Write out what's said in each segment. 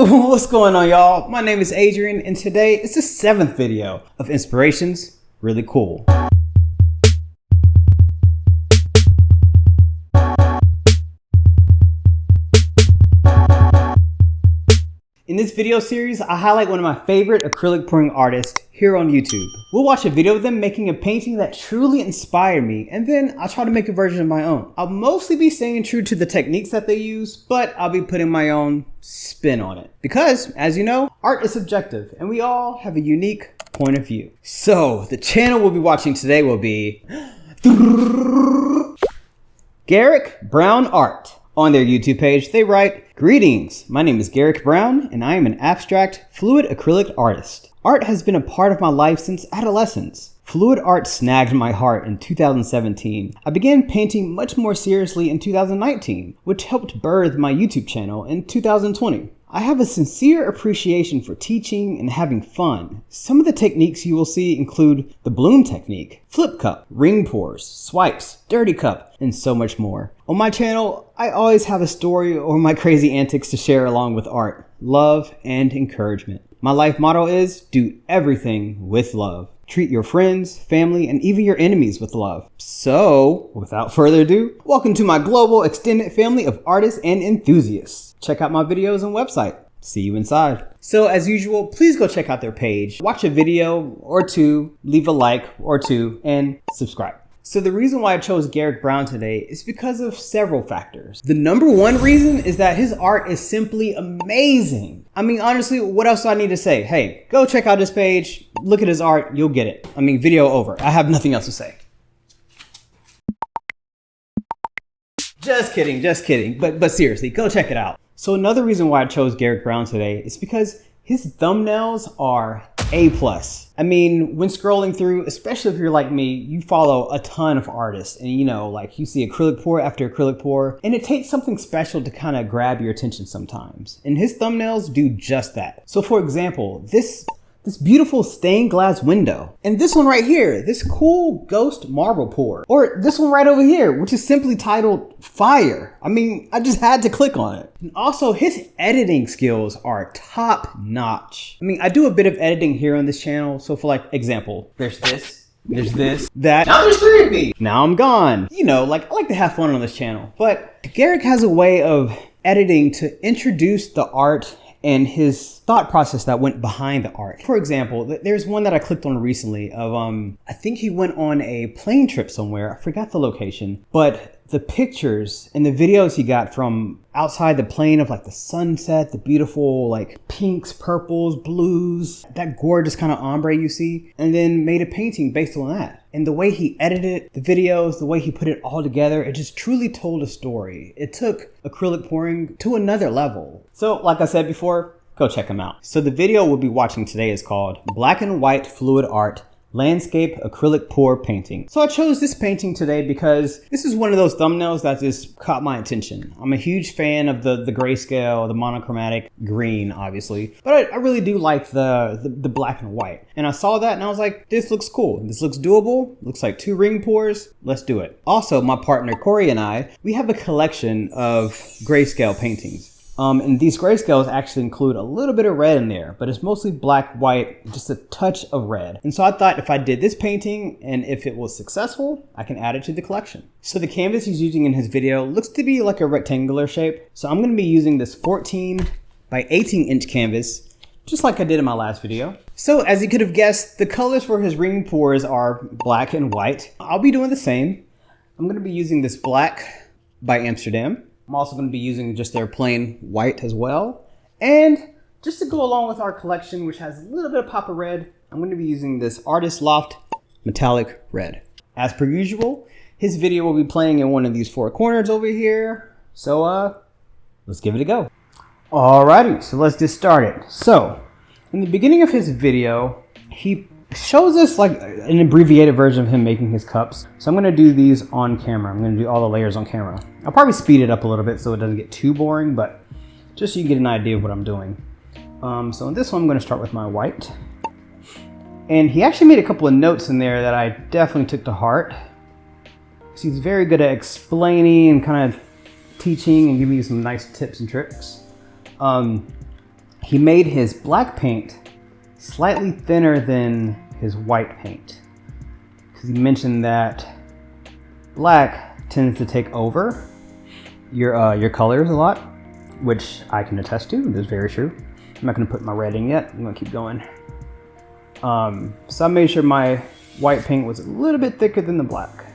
Yo, what's going on, y'all? My name is Adrian, and today is the 7th video of Inspirations Really Cool. In this video series, I highlight one of my favorite acrylic pouring artists here on YouTube. We'll watch a video of them making a painting that truly inspired me, and then I'll try to make a version of my own. I'll mostly be staying true to the techniques that they use, but I'll be putting my own spin on it. Because, as you know, art is subjective, and we all have a unique point of view. So, the channel we'll be watching today will be Garrick Brown Art. On their YouTube page, they write, "Greetings, my name is Garrick Brown, and I am an abstract, fluid acrylic artist. Art has been a part of my life since adolescence. Fluid art snagged my heart in 2017. I began painting much more seriously in 2019, which helped birth my YouTube channel in 2020. I have a sincere appreciation for teaching and having fun. Some of the techniques you will see include the bloom technique, flip cup, ring pours, swipes, dirty cup, and so much more. On my channel, I always have a story or my crazy antics to share along with art, love, and encouragement. My life motto is do everything with love. Treat your friends, family, and even your enemies with love." So, without further ado, welcome to my global extended family of artists and enthusiasts. Check out my videos and website. See you inside. So as usual, please go check out their page, watch a video or two, leave a like or two, and subscribe. So the reason why I chose Garrick Brown today is because of several factors. The number one reason is that his art is simply amazing. I mean, honestly, what else do I need to say? Hey, go check out his page, look at his art, you'll get it. I mean, video over. I have nothing else to say. Just kidding. But seriously, go check it out. So another reason why I chose Garrick Brown today is because his thumbnails are A+. I mean, when scrolling through, especially if you're like me, you follow a ton of artists and you know, like you see acrylic pour after acrylic pour, and it takes something special to kind of grab your attention sometimes. And his thumbnails do just that. So for example, this beautiful stained glass window, and this one right here, this cool ghost marble pour, or this one right over here, which is simply titled Fire. I mean, I just had to click on it. And also his editing skills are top notch. I mean, I do a bit of editing here on this channel. So for like example, there's this, that. Now there's 3 of me. Now I'm gone. You know, like I like to have fun on this channel, but Garrick has a way of editing to introduce the art and his thought process that went behind the art. For example, there's one that I clicked on recently of, I think he went on a plane trip somewhere. I forgot the location, but the pictures and the videos he got from outside the plane of like the sunset, the beautiful like pinks, purples, blues, that gorgeous kind of ombre you see, and then made a painting based on that. And the way he edited the videos, the way he put it all together, it just truly told a story. It took acrylic pouring to another level. So like I said before, go check him out. So the video we'll be watching today is called Black and White Fluid Art Landscape Acrylic Pour Painting. So I chose this painting today because this is one of those thumbnails that just caught my attention. I'm a huge fan of the grayscale, the monochromatic green, obviously, but I really do like the black and white. And I saw that and I was like, this looks cool. This looks doable. Looks like 2 ring pours. Let's do it. Also, my partner Corey and I, we have a collection of grayscale paintings. And these grayscales actually include a little bit of red in there, but it's mostly black, white, just a touch of red. And so I thought if I did this painting and if it was successful, I can add it to the collection. So the canvas he's using in his video looks to be like a rectangular shape. So I'm going to be using this 14 by 18 inch canvas, just like I did in my last video. So as you could have guessed, the colors for his ring pours are black and white. I'll be doing the same. I'm going to be using this black by Amsterdam. I'm also going to be using just their plain white as well. And just to go along with our collection, which has a little bit of pop of red, I'm going to be using this Artist Loft Metallic Red. As per usual, his video will be playing in one of these 4 corners over here. So let's give it a go. Alrighty, so let's get started. So in the beginning of his video, he shows us like an abbreviated version of him making his cups. So I'm going to do these on camera. I'm going to do all the layers on camera. I'll probably speed it up a little bit so it doesn't get too boring, but just so you get an idea of what I'm doing. So in this one, I'm going to start with my white. And he actually made a couple of notes in there that I definitely took to heart. So he's very good at explaining and kind of teaching and giving you some nice tips and tricks. he made his black paint slightly thinner than his white paint. Because he mentioned that black tends to take over your colors a lot, which I can attest to. That's very true. I'm not going to put my red in yet. I'm going to keep going. So I made sure my white paint was a little bit thicker than the black.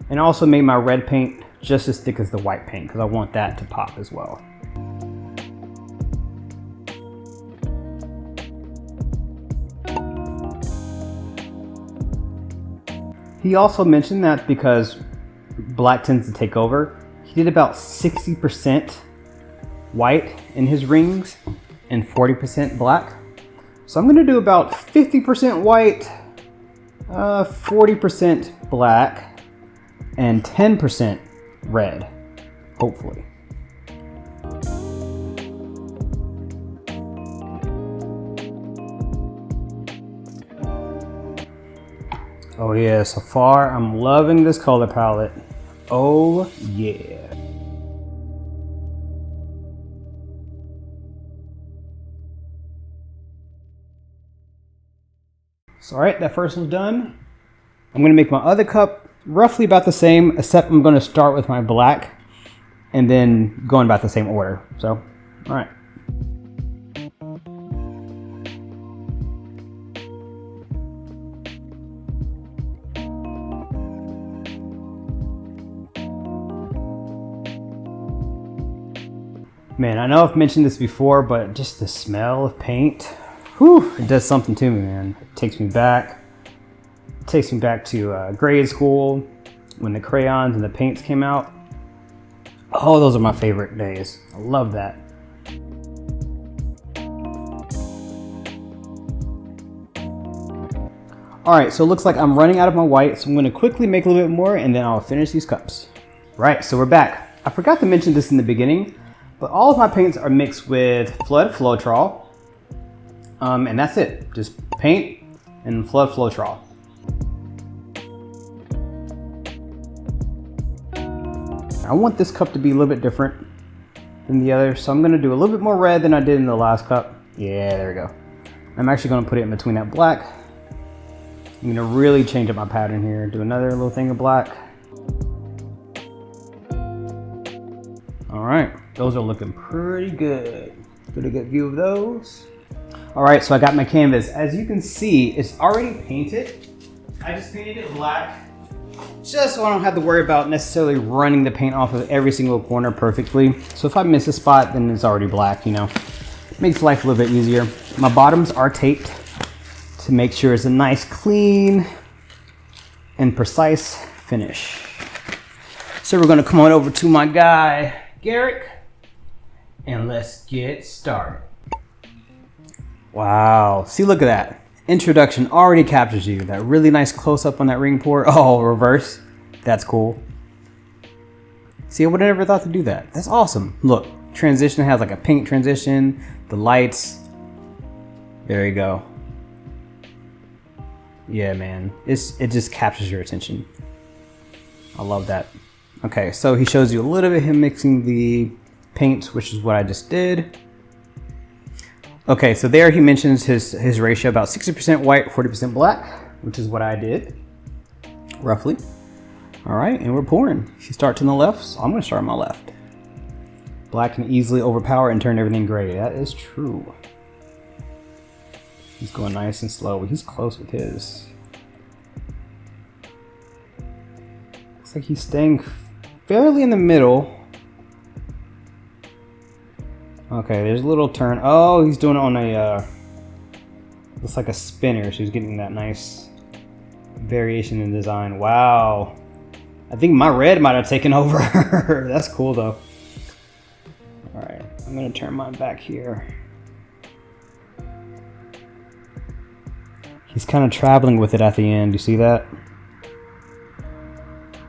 And I also made my red paint just as thick as the white paint because I want that to pop as well. He also mentioned that because black tends to take over, he did about 60% white in his rings and 40% black. So I'm gonna do about 50% white, 40% black, and 10% red, hopefully. Oh yeah, so far I'm loving this color palette. Oh yeah. So all right, that first one's done. I'm gonna make my other cup roughly about the same, except I'm gonna start with my black and then go in about the same order. So, all right. Man, I know I've mentioned this before, but just the smell of paint, whew, it does something to me, man. It takes me back. It takes me back to grade school when the crayons and the paints came out. Oh, those are my favorite days. I love that. All right, so it looks like I'm running out of my white, so I'm gonna quickly make a little bit more and then I'll finish these cups. Right, so we're back. I forgot to mention this in the beginning, but all of my paints are mixed with Floetrol. And that's it, just paint and Floetrol. I want this cup to be a little bit different than the other, so I'm gonna do a little bit more red than I did in the last cup. Yeah, there we go. I'm actually gonna put it in between that black. I'm gonna really change up my pattern here. Do another little thing of black. All right, those are looking pretty good. Get a good view of those. All right, so I got my canvas. As you can see, it's already painted. I just painted it black, just so I don't have to worry about necessarily running the paint off of every single corner perfectly. So if I miss a spot, then it's already black, you know. Makes life a little bit easier. My bottoms are taped to make sure it's a nice, clean, and precise finish. So we're gonna come on over to my guy, Garrick, and let's get started. Wow, see, look at that. Introduction already captures you. That really nice close up on that ring pour. Oh, reverse, that's cool. See, I would have never thought to do that. That's awesome. Look, transition has like a pink transition, the lights. There you go. Yeah, man, it just captures your attention. I love that. Okay, so he shows you a little bit of him mixing the paints, which is what I just did. Okay, so there he mentions his ratio about 60% white, 40% black, which is what I did, roughly. All right, and we're pouring. She starts on the left, so I'm gonna start on my left. Black can easily overpower and turn everything gray. That is true. He's going nice and slow, but he's close with his. Looks like he's staying fairly in the middle. Okay, there's a little turn. Oh, he's doing it on a, looks like a spinner, so he's getting that nice variation in design. Wow. I think my red might have taken over. That's cool though. All right, I'm gonna turn mine back here. He's kind of traveling with it at the end. You see that?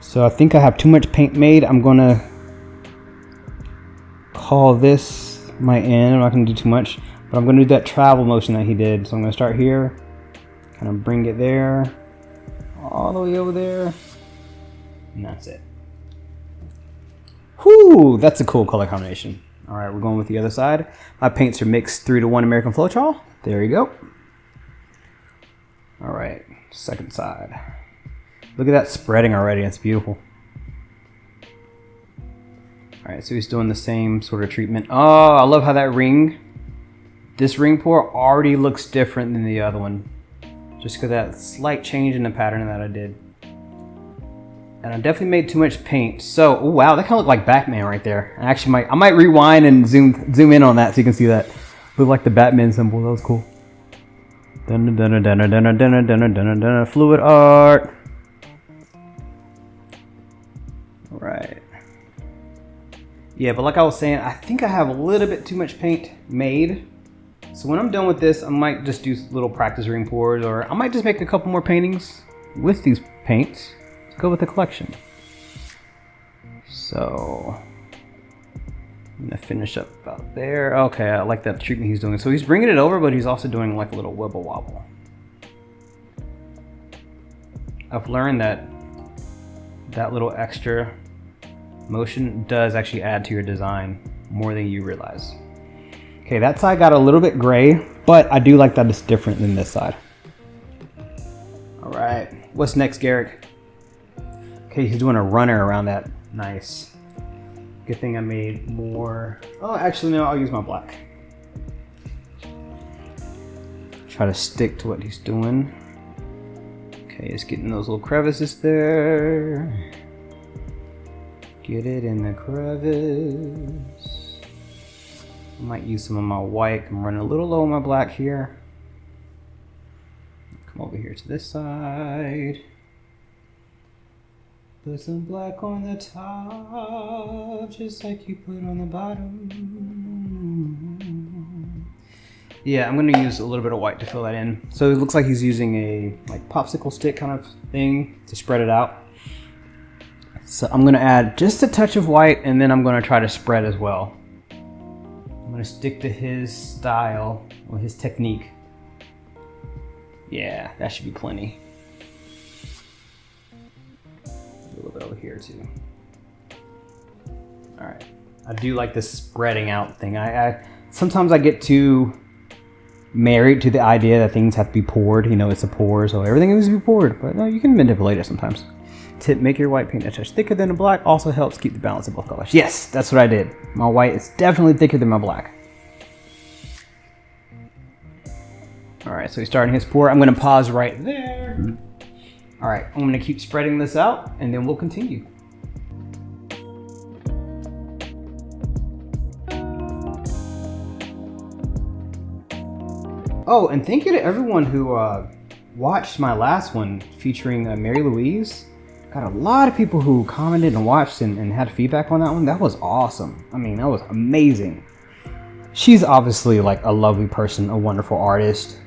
So I think I have too much paint made. I'm gonna call this my end. I'm not gonna do too much, but I'm gonna do that travel motion that he did. So I'm gonna start here, kind of bring it there, all the way over there, and that's it. Whoo, that's a cool color combination. All right, we're going with the other side. My paints are mixed 3-to-1 American Floetrol. There you go. All right, second side. Look at that spreading already, it's beautiful. All right, so he's doing the same sort of treatment. Oh, I love how this ring pour already looks different than the other one. Just because that slight change in the pattern that I did. And I definitely made too much paint. So, oh wow, that kind of looked like Batman right there. I might rewind and zoom in on that so you can see that. Looked like the Batman symbol, that was cool. Fluid art. All right. Yeah, but like I was saying, I think I have a little bit too much paint made. So when I'm done with this, I might just do little practice ring pours, or I might just make a couple more paintings with these paints to go with the collection. So I'm gonna finish up about there. Okay, I like that treatment he's doing. So he's bringing it over, but he's also doing like a little wibble wobble. I've learned that little extra motion does actually add to your design more than you realize. Okay, that side got a little bit gray, but I do like that it's different than this side. All right, what's next, Garrick? Okay, he's doing a runner around that. Nice. Good thing I made more. Oh, actually, no, I'll use my black. Try to stick to what he's doing. Okay, just getting those little crevices there. Get it in the crevice. I might use some of my white. I'm running a little low on my black here. Come over here to this side. Put some black on the top, just like you put on the bottom. Yeah, I'm gonna use a little bit of white to fill that in. So it looks like he's using a like popsicle stick kind of thing to spread it out. So I'm gonna add just a touch of white, and then I'm gonna try to spread as well. I'm gonna stick to his style or his technique. Yeah, that should be plenty. A little bit over here too. All right, I do like this spreading out thing. Sometimes I get too married to the idea that things have to be poured. You know, it's a pour, so everything needs to be poured. But no, you can manipulate it sometimes. Tip: make your white paint a touch thicker than the black. Also helps keep the balance of both colors. Yes, that's what I did. My white is definitely thicker than my black. All right, so he's starting his pour. I'm gonna pause right there. All right, I'm gonna keep spreading this out and then we'll continue. Oh, and thank you to everyone who watched my last one featuring Mary Louise. Got a lot of people who commented and watched and had feedback on that one. That was awesome. I mean, that was amazing. She's obviously like a lovely person, a wonderful artist.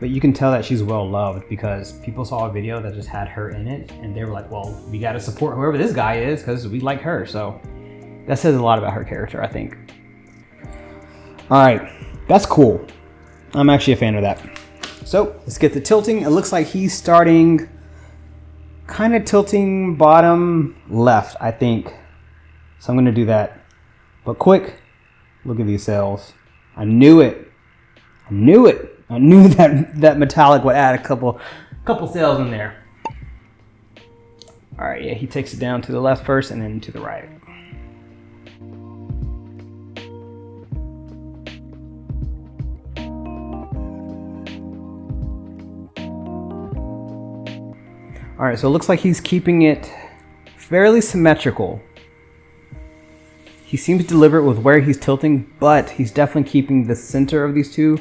But you can tell that she's well loved because people saw a video that just had her in it and they were like, well, we got to support whoever this guy is because we like her. So that says a lot about her character, I think. All right, that's cool. I'm actually a fan of that. So let's get the tilting. It looks like he's starting kind of tilting bottom left, I think. So I'm going to do that. But quick, look at these cells. I knew it. I knew it. I knew that metallic would add a couple cells in there. All right, yeah, he takes it down to the left first and then to the right. All right, so it looks like he's keeping it fairly symmetrical. He seems deliberate with where he's tilting, but he's definitely keeping the center of these two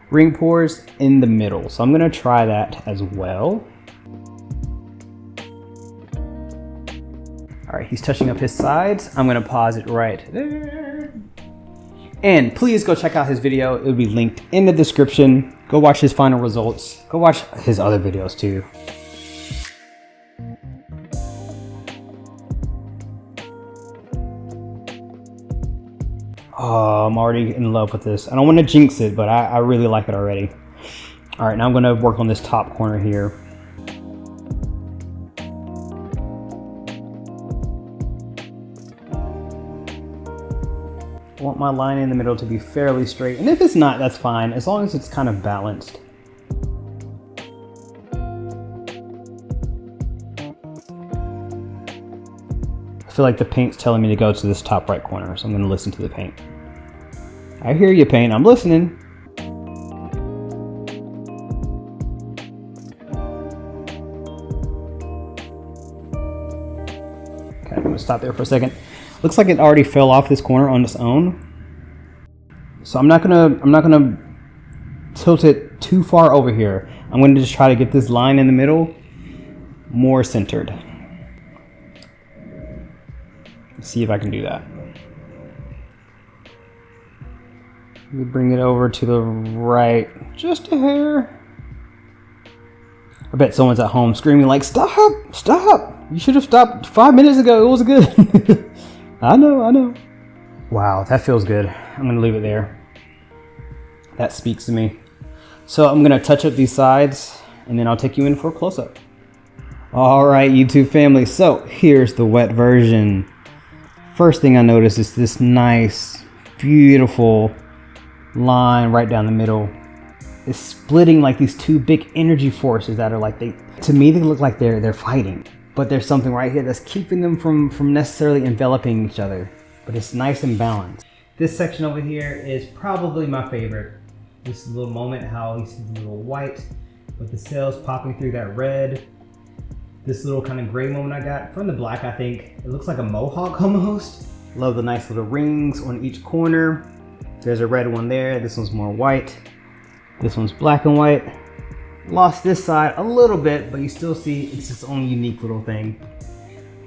ring pours in the middle. So I'm gonna try that as well. All right, he's touching up his sides. I'm gonna pause it right there. And please go check out his video. It'll be linked in the description. Go watch his final results. Go watch his other videos too. Oh, I'm already in love with this. I don't want to jinx it, but I really like it already. All right, now I'm going to work on this top corner here. want my line in the middle to be fairly straight. And if it's not, that's fine, as long as it's kind of balanced. I feel like the paint's telling me to go to this top right corner, so I'm gonna listen to the paint. I hear you, paint, I'm listening. Okay, I'm gonna stop there for a second. Looks like it already fell off this corner on its own. So I'm not gonna tilt it too far over here. I'm gonna just try to get this line in the middle more centered. Let's see if I can do that. Let me bring it over to the right, just a hair. I bet someone's at home screaming like, stop, stop. You should have stopped 5 minutes ago, it was good. I know. Wow, that feels good. I'm gonna leave it there. That speaks to me. So I'm gonna touch up these sides and then I'll take you in for a close-up. All right, YouTube family, so here's the wet version. First thing I noticed is this nice, beautiful line right down the middle. It's splitting like these two big energy forces that are like, to me, they look like they're fighting. But there's something right here that's keeping them from necessarily enveloping each other. But it's nice and balanced. This section over here is probably my favorite. This little moment, how you see the little white with the sails popping through that red. This little kind of gray moment I got from the black, I think. It looks like a mohawk almost. Love the nice little rings on each corner. There's a red one there. This one's more white. This one's black and white. Lost this side a little bit, but you still see it's its own unique little thing.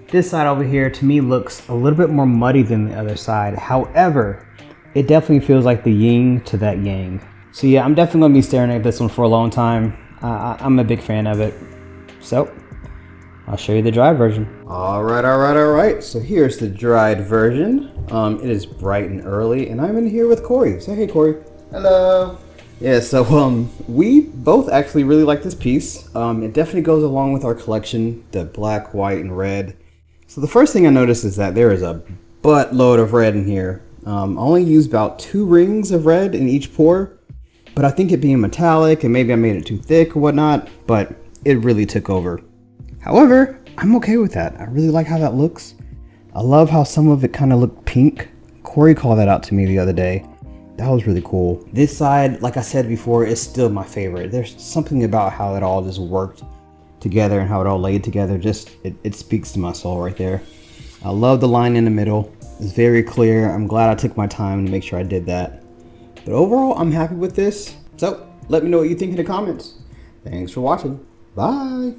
This side over here to me looks a little bit more muddy than the other side. However, it definitely feels like the yin to that yang. So yeah, I'm definitely gonna be staring at this one for a long time. I'm a big fan of it. So I'll show you the dry version. All right. So here's the dried version. It is bright and early, and I'm in here with Corey. Say hey, Corey. Hello. Yeah, so we both actually really like this piece. It definitely goes along with our collection, the black, white, and red. So the first thing I noticed is that there is a buttload of red in here. I only used about 2 rings of red in each pour, but I think it being metallic and maybe I made it too thick or whatnot, but it really took over. However, I'm okay with that. I really like how that looks. I love how some of it kind of looked pink. Corey called that out to me the other day. That was really cool. This side, like I said before, is still my favorite. There's something about how it all just worked together and how it all laid together. Just, it speaks to my soul right there. I love the line in the middle. It's very clear. I'm glad I took my time to make sure I did that. But overall, I'm happy with this. So let me know what you think in the comments. Thanks for watching. Bye.